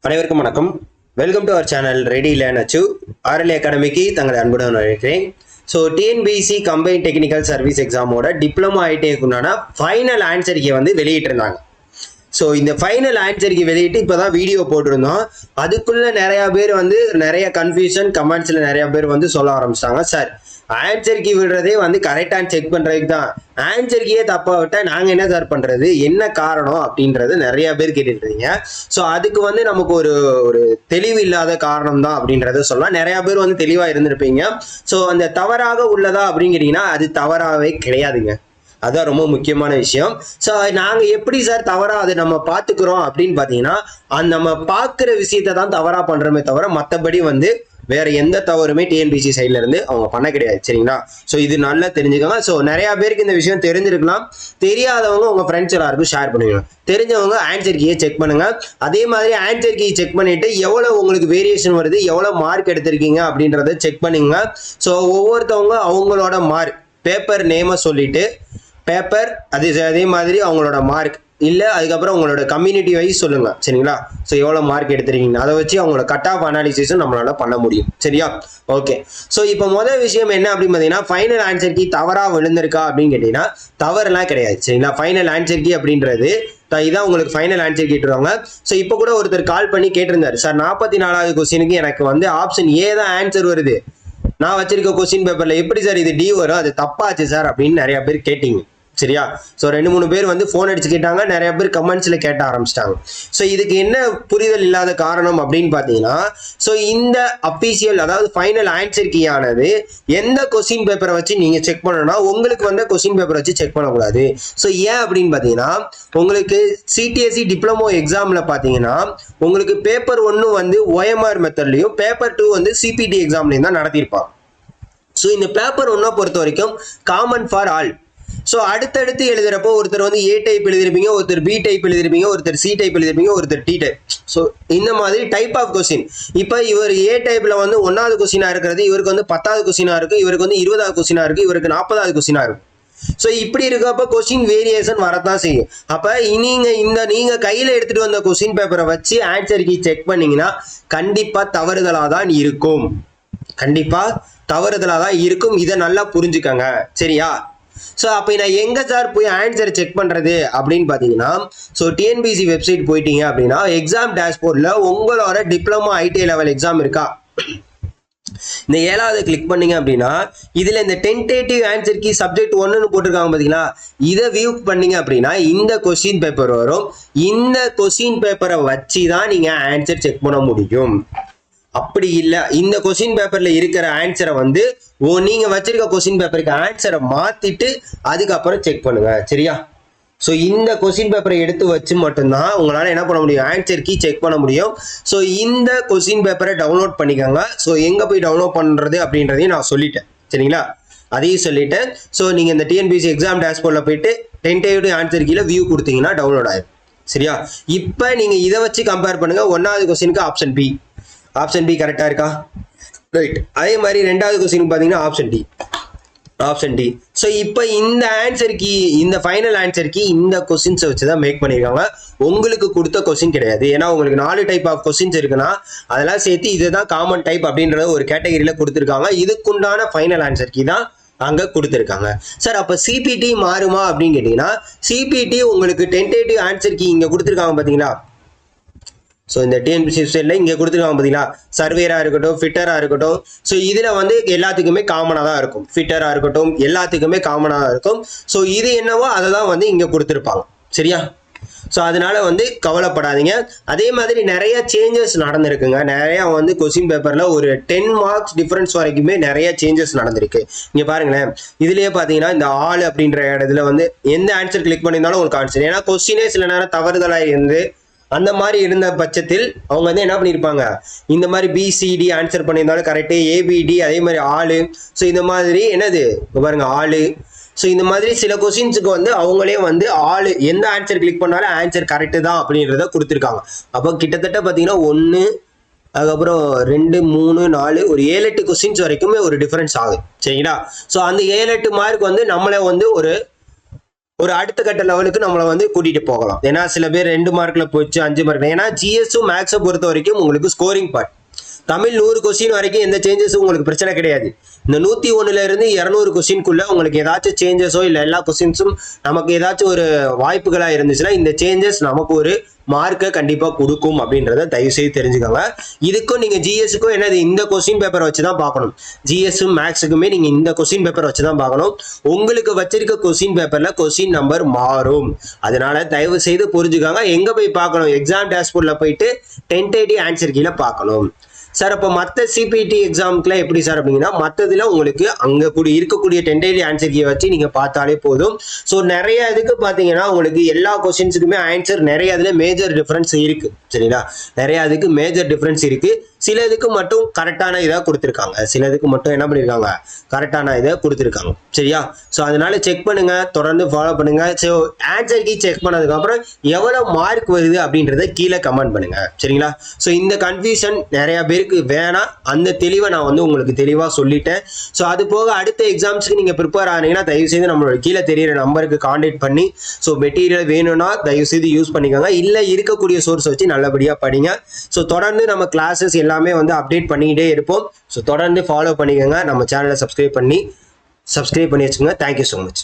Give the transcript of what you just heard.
அனைவருக்கும் வணக்கம். Welcome to our channel ready learn achieve RLA அகாடமிக்கு தங்களை அன்புடன் வரவேற்கிறேன். So TNPSC combine technical service எக்ஸாமோட டிப்ளமோ ஐடிஐக்குண்டான ஃபைனல் ஆன்சரிக்கை வந்து வெளியிட்டிருந்தாங்க. ஸோ இந்த ஃபைனல் ஆன்சரிக்கை வெளியிட்டு இப்போ தான் வீடியோ போட்டிருந்தோம். அதுக்குள்ளே நிறையா பேர் வந்து நிறைய கன்ஃபியூஷன் கமெண்ட்ஸில் நிறையா பேர் வந்து சொல்ல ஆரம்பிச்சிட்டாங்க. சார் ஆன்சர் கீ விடுறதே வந்து கரெக்டாக செக் பண்ணுறதுக்கு தான், ஆன்சர் கீயே தப்பாக விட்டால் நாங்கள் என்ன சார் பண்ணுறது, என்ன காரணம் அப்படின்றது நிறைய பேர் கேட்டுருக்கீங்க. ஸோ அதுக்கு வந்து நமக்கு ஒரு தெளிவு இல்லாத காரணம் தான் அப்படின்றத சொல்லலாம். நிறைய பேர் வந்து தெளிவாக இருந்திருப்பீங்க. ஸோ அந்த தவறாக உள்ளதா அப்படின்னு கேட்டிங்கன்னா அது தவறாகவே கிடையாதுங்க. அதுதான் ரொம்ப முக்கியமான விஷயம். ஸோ நாங்கள் எப்படி சார் தவறாக அதை நம்ம பார்த்துக்கிறோம் அப்படின்னு பார்த்தீங்கன்னா, நம்ம பார்க்குற விஷயத்தை தான் தவறாக பண்ணுறோமே தவிர மற்றபடி வந்து வேற எந்த தவறுமே டிஎன்பிசி சைட்ல இருந்து அவங்க பண்ண கிடையாது. சரிங்களா? ஸோ இது நல்லா தெரிஞ்சுக்கோங்க. ஸோ நிறைய பேருக்கு இந்த விஷயம் தெரிஞ்சிருக்கலாம். தெரியாதவங்க உங்க ஃப்ரெண்ட்ஸ் எல்லாருக்கும் ஷேர் பண்ணுவீங்க. தெரிஞ்சவங்க ஆன்சர் கீயை செக் பண்ணுங்க. அதே மாதிரி ஆன்சர் கீ செக் பண்ணிட்டு எவ்வளவு உங்களுக்கு வேரியேஷன் வருது, எவ்வளவு மார்க் எடுத்திருக்கீங்க அப்படின்றத செக் பண்ணுங்க. ஸோ ஒவ்வொருத்தவங்க அவங்களோட மார்க் பேப்பர் நேமை சொல்லிட்டு பேப்பர் அதே மாதிரி அவங்களோட மார்க் இல்லை அதுக்கப்புறம் உங்களோட கம்யூனிட்டி வைஸ் சொல்லுங்க. சரிங்களா? ஸோ எவ்வளோ மார்க் எடுத்துருக்கீங்க அதை வச்சு அவங்களோட கட் ஆஃப் அனாலிசிஸும் நம்மளால பண்ண முடியும். சரியா? ஓகே. ஸோ இப்போ முதல் விஷயம் என்ன அப்படின்னு பார்த்தீங்கன்னா, ஃபைனல் ஆன்சர் கீ தவறாக விழுந்திருக்கா அப்படின்னு கேட்டீங்கன்னா தவறுலாம் கிடையாது. சரிங்களா? ஃபைனல் ஆன்சர் கீ அப்படின்றது இதான் உங்களுக்கு ஃபைனல் ஆன்சர் கேட்டுருவாங்க. ஸோ இப்போ கூட ஒருத்தர் கால் பண்ணி கேட்டிருந்தாரு, சார் 44வது கொஸ்டினுக்கு எனக்கு வந்து ஆப்ஷன் ஏ தான் ஆன்சர் வருது, நான் வச்சிருக்க கொஸ்டின் பேப்பர்ல எப்படி சார் இது டி வரும், அது தப்பாச்சு சார் அப்படின்னு நிறைய பேர் கேட்டீங்க. சரியா? ஸோ 2-3 பேர் வந்து ஃபோன் அடிச்சு கேட்டாங்க, நிறைய பேர் கமெண்ட்ஸ்ல கேட்ட ஆரம்பிச்சிட்டாங்க. ஸோ இதுக்கு என்ன புரிதல் இல்லாத காரணம் அப்படின்னு பார்த்தீங்கன்னா, ஸோ இந்த அபிஷியல் அதாவது ஃபைனல் ஆன்சர் கீ ஆனது எந்த கொஸ்டின் பேப்பரை வச்சு நீங்க செக் பண்ணணும்னா உங்களுக்கு வந்து கொஸ்டின் பேப்பரை வச்சு செக் பண்ணக்கூடாது. ஸோ ஏன் அப்படின்னு பார்த்தீங்கன்னா, உங்களுக்கு சிடிஎஸ்சி டிப்ளமோ எக்ஸாம்ல பார்த்தீங்கன்னா உங்களுக்கு பேப்பர் 1 வந்து ஓஎம்ஆர் மெத்தட்லையும் பேப்பர் 2 வந்து சிபிடி எக்ஸாம்லையும் தான் நடத்தியிருப்பாங்க. ஸோ இந்த பேப்பர் 1 பொறுத்த வரைக்கும் காமன் ஃபார் ஆல். ஸோ அடுத்தடுத்து எழுதுறப்போ ஒருத்தர் வந்து ஏ டைப் எழுதிருப்பீங்க, ஒருத்தர் பி டைப் எழுதிருப்பீங்க, ஒருத்தர் சி டைப் எழுதிருப்பீங்க, ஒருத்தர் டி டைப். ஸோ இந்த மாதிரி டைப் ஆஃப் கொஸ்டின். இப்போ இவர் ஏ டைப்ல வந்து 1வது கொஸ்டினா இருக்கிறது இவருக்கு வந்து 10வது கொஸ்டினா இருக்கு, இவருக்கு வந்து 20வது கொஸ்டினா இருக்கு, இவருக்கு 40வது கொஸ்டினா இருக்கும். ஸோ இப்படி இருக்கப்ப கொஸ்டின் வேரியேஷன் வரத்தான் செய்யும். அப்ப நீங்க கையில எடுத்துட்டு வந்த கொஸ்டின் பேப்பரை வச்சு ஆன்சர் கீ செக் பண்ணீங்கன்னா கண்டிப்பா தவறுதலா தான் இருக்கும். கண்டிப்பா தவறுதலா தான் இருக்கும். இதை நல்லா புரிஞ்சுக்கங்க. சரியா? ஸோ அப்போ நான் எங்கே சார் போய் ஆன்சரை செக் பண்ணுறது அப்படின்னு பார்த்தீங்கன்னா, ஸோ டிஎன்பிசி வெப்சைட் போயிட்டீங்க அப்படின்னா எக்ஸாம் டேஷ்போர்டில் உங்களோட டிப்ளமோ ஐடி லெவல் எக்ஸாம் இருக்கா, இந்த 7வது கிளிக் பண்ணீங்க அப்படின்னா இதில் இந்த டென்டேட்டிவ் ஆன்சர் கீ சப்ஜெக்ட் 1ன்னு போட்டிருக்காங்க பார்த்தீங்களா, இதை வியூ பண்ணீங்க அப்படின்னா இந்த கொஸ்டின் பேப்பர் வரும். இந்த கொஸ்டின் பேப்பரை வச்சு தான் நீங்கள் ஆன்சர் செக் பண்ண முடியும். அப்படி இல்லை இந்த கொஸ்டின் பேப்பர்ல இருக்கிற ஆன்சரை வந்து நீங்க வச்சிருக்க கொஸ்டின் பேப்பருக்கு ஆன்சரை மாத்திட்டு அதுக்கப்புறம் செக் பண்ணுங்க. சரியா? ஸோ இந்த கொஸ்டின் பேப்பரை எடுத்து வச்சு மட்டும்தான் உங்களால் என்ன பண்ண முடியும், ஆன்சர் கீ செக் பண்ண முடியும். ஸோ இந்த கொஸ்டின் பேப்பரை டவுன்லோட் பண்ணிக்கோங்க. ஸோ எங்கே போய் டவுன்லோட் பண்ணுறது அப்படின்றதையும் நான் சொல்லிட்டேன். சரிங்களா? அதையும் சொல்லிட்டேன். ஸோ நீங்கள் இந்த டிஎன்பிசி எக்ஸாம் டேஷ்போர்டில் போயிட்டு டென்டேட்டிவ் ஆன்சர் கீழே வியூ கொடுத்தீங்கன்னா டவுன்லோட் ஆயிடும். சரியா? இப்போ நீங்கள் இதை வச்சு கம்பேர் பண்ணுங்க. 1வது கொஸ்டினுக்கு ஆப்ஷன் பி, ஆப்ஷன் பி கரெக்டா இருக்கா? ரைட். அதே மாதிரி 2வது கொஸ்டின் பார்த்தீங்கன்னா ஆப்ஷன் டி. ஸோ இப்போ இந்த ஆன்சர் கீ இந்த ஃபைனல் ஆன்சர் கீ இந்த கொஸ்டின்ஸை வச்சு தான் மேக் பண்ணியிருக்காங்க. உங்களுக்கு கொடுத்த கொஸ்டின் கிடையாது. ஏன்னா உங்களுக்கு 4 டைப் ஆஃப் கொஸ்டின்ஸ் இருக்குன்னா அதெல்லாம் சேர்த்து இதுதான் காமன் டைப் அப்படின்றத ஒரு கேட்டகரியில கொடுத்துருக்காங்க. இதுக்குண்டான ஃபைனல் ஆன்சர் கீ தான் அங்க கொடுத்துருக்காங்க. சார் அப்ப சிபிடி மாறுமா அப்படின்னு கேட்டீங்கன்னா, சிபிடி உங்களுக்கு டென்டேட்டிவ் ஆன்சர் கீ இங்க கொடுத்துருக்காங்க பாத்தீங்களா. ஸோ இந்த டிஎன்பிசி வெப்சைட்ல இங்கே கொடுத்துருக்காங்க பார்த்தீங்களா, சர்வேராக இருக்கட்டும் ஃபிட்டராக இருக்கட்டும். ஸோ இதில் வந்து எல்லாத்துக்குமே காமனாக தான் இருக்கும். ஃபிட்டராக இருக்கட்டும் எல்லாத்துக்குமே காமனாக தான் இருக்கும். ஸோ இது என்னவோ அதை தான் வந்து இங்கே கொடுத்துருப்பாங்க. சரியா? ஸோ அதனால வந்து கவலைப்படாதீங்க. அதே மாதிரி நிறைய சேஞ்சஸ் நடந்திருக்குங்க. நிறையா வந்து கொஸ்டின் பேப்பரில் ஒரு 10 மார்க்ஸ் டிஃப்ரென்ஸ் வரைக்குமே நிறைய சேஞ்சஸ் நடந்திருக்கு. இங்கே பாருங்களேன், இதுலேயே பார்த்தீங்கன்னா இந்த ஆள் அப்படின்ற இடத்துல வந்து எந்த ஆன்சர் கிளிக் பண்ணியிருந்தாலும் உங்களுக்கு ஆன்சர். ஏன்னா கொஸ்டினே சில நேரம் தவறுதலாக இருந்து அந்த மாதிரி இருந்த பட்சத்தில் அவங்க வந்து என்ன பண்ணியிருப்பாங்க, இந்த மாதிரி பிசிடி ஆன்சர் பண்ணியிருந்தாலும் கரெக்டு, ஏபிடி அதே மாதிரி ஆளு. ஸோ இந்த மாதிரி என்னது பாருங்க ஆளு. ஸோ இந்த மாதிரி சில கொஸ்டின்ஸுக்கு வந்து அவங்களே வந்து ஆளு எந்த ஆன்சர் கிளிக் பண்ணாலும் ஆன்சர் கரெக்டு தான் அப்படின்றத கொடுத்துருக்காங்க. அப்போ கிட்டத்தட்ட பார்த்தீங்கன்னா 1 அதுக்கப்புறம் 2 3 4 ஒரு 7-8 கொஸ்டின்ஸ் வரைக்குமே ஒரு டிஃபரன்ஸ் ஆகுது. சரிங்களா? ஸோ அந்த 7-8 மார்க் வந்து நம்மளே வந்து ஒரு அடுத்த கட்ட லெவலுக்கு நம்மளை வந்து கூட்டிட்டு போகலாம். ஏன்னா சில பேர் 2 மார்க்ல போச்சு 5 மார்க். ஏன்னா ஜிஎஸும் மேக்ஸை பொறுத்த வரைக்கும் உங்களுக்கு ஸ்கோரிங் பார்ட். தமிழ் 100 கொஸ்டின் வரைக்கும் எந்த சேஞ்சஸும் உங்களுக்கு பிரச்சனை கிடையாது. இந்த 101ல இருந்து 200 கொஸ்டின்குள்ள உங்களுக்கு ஏதாச்சும் சேஞ்சஸோ இல்லை எல்லா கொஸ்டின்ஸும் நமக்கு ஏதாச்சும் ஒரு வாய்ப்புகளா இருந்துச்சுன்னா இந்த சேஞ்சஸ் நமக்கு ஒரு மார்க்கை கண்டிப்பா கொடுக்கும் அப்படின்றத தயவு செய்து தெரிஞ்சுக்கோங்க. இதுக்கும் நீங்க ஜிஎஸ்க்கும் என்னது இந்த கொஸ்டின் பேப்பரை வச்சு தான் பார்க்கணும். ஜிஎஸும் மேக்ஸுக்குமே நீங்க இந்த கொஸ்டின் பேப்பர் வச்சு தான் பார்க்கணும். உங்களுக்கு வச்சிருக்க கொஸ்டின் பேப்பர்ல கொஸ்டின் நம்பர் மாறும். அதனால தயவு செய்து புரிஞ்சுக்காங்க. எங்க போய் பார்க்கணும்? எக்ஸாம் டேஷ்போர்ட்ல போயிட்டு டென்டேட்டிவ் ஆன்சர் கீழே பார்க்கணும். சார் அப்போ மற்ற சிபிடி எக்ஸாமுக்குலாம் எப்படி சார் அப்படின்னா மற்றதுல உங்களுக்கு அங்கே இருக்கக்கூடிய டென்டேட்டிவ் ஆன்சர் கீயை வச்சு நீங்கள் பார்த்தாலே போதும். ஸோ நிறைய இதுக்கு பார்த்தீங்கன்னா உங்களுக்கு எல்லா கொஸ்டின்ஸுக்குமே ஆன்சர் நிறைய இதில் மேஜர் டிஃப்ரென்ஸ் இருக்கு. சரிங்களா? நிறைய இதுக்கு மேஜர் டிஃப்ரென்ஸ் இருக்கு. சில இதுக்கு மட்டும் கரெக்டான இதாக கொடுத்துருக்காங்க. சில இதுக்கு மட்டும் என்ன பண்ணியிருக்காங்க? கரெக்டான இதை கொடுத்துருக்காங்க. சரியா? ஸோ அதனால செக் பண்ணுங்க, தொடர்ந்து ஃபாலோ பண்ணுங்க. ஸோ ஆன்சர் கீ செக் பண்ணதுக்கப்புறம் எவ்வளோ மார்க் வருது அப்படின்றத கீழே கமெண்ட் பண்ணுங்க. சரிங்களா? ஸோ இந்த கன்ஃபியூஷன் நிறைய பேருக்கு வேணாம். அந்த தெளிவை நான் வந்து உங்களுக்கு தெளிவாக சொல்லிட்டேன். ஸோ அது போக அடுத்த எக்ஸாம்ஸ்க்கு நீங்கள் ப்ரிப்பேர் ஆனீங்கன்னா தயவு செய்து நம்மளோட கீழே தெரியிற நம்பருக்கு கான்டாக்ட் பண்ணி ஸோ மெட்டீரியல் வேணும்னா தயவு செய்து யூஸ் பண்ணிக்கோங்க. இல்லை இருக்கக்கூடிய சோர்ஸ் வச்சு நல்லபடியாக படிங்க. ஸோ தொடர்ந்து நம்ம கிளாஸஸ் எல்லாமே வந்து அப்டேட் பண்ணிக்கிட்டே இருப்போம். ஸோ தொடர்ந்து ஃபாலோ பண்ணிக்கோங்க. நம்ம சேனலை சப்ஸ்கிரைப் பண்ணி வச்சுக்கோங்க. Thank you so much.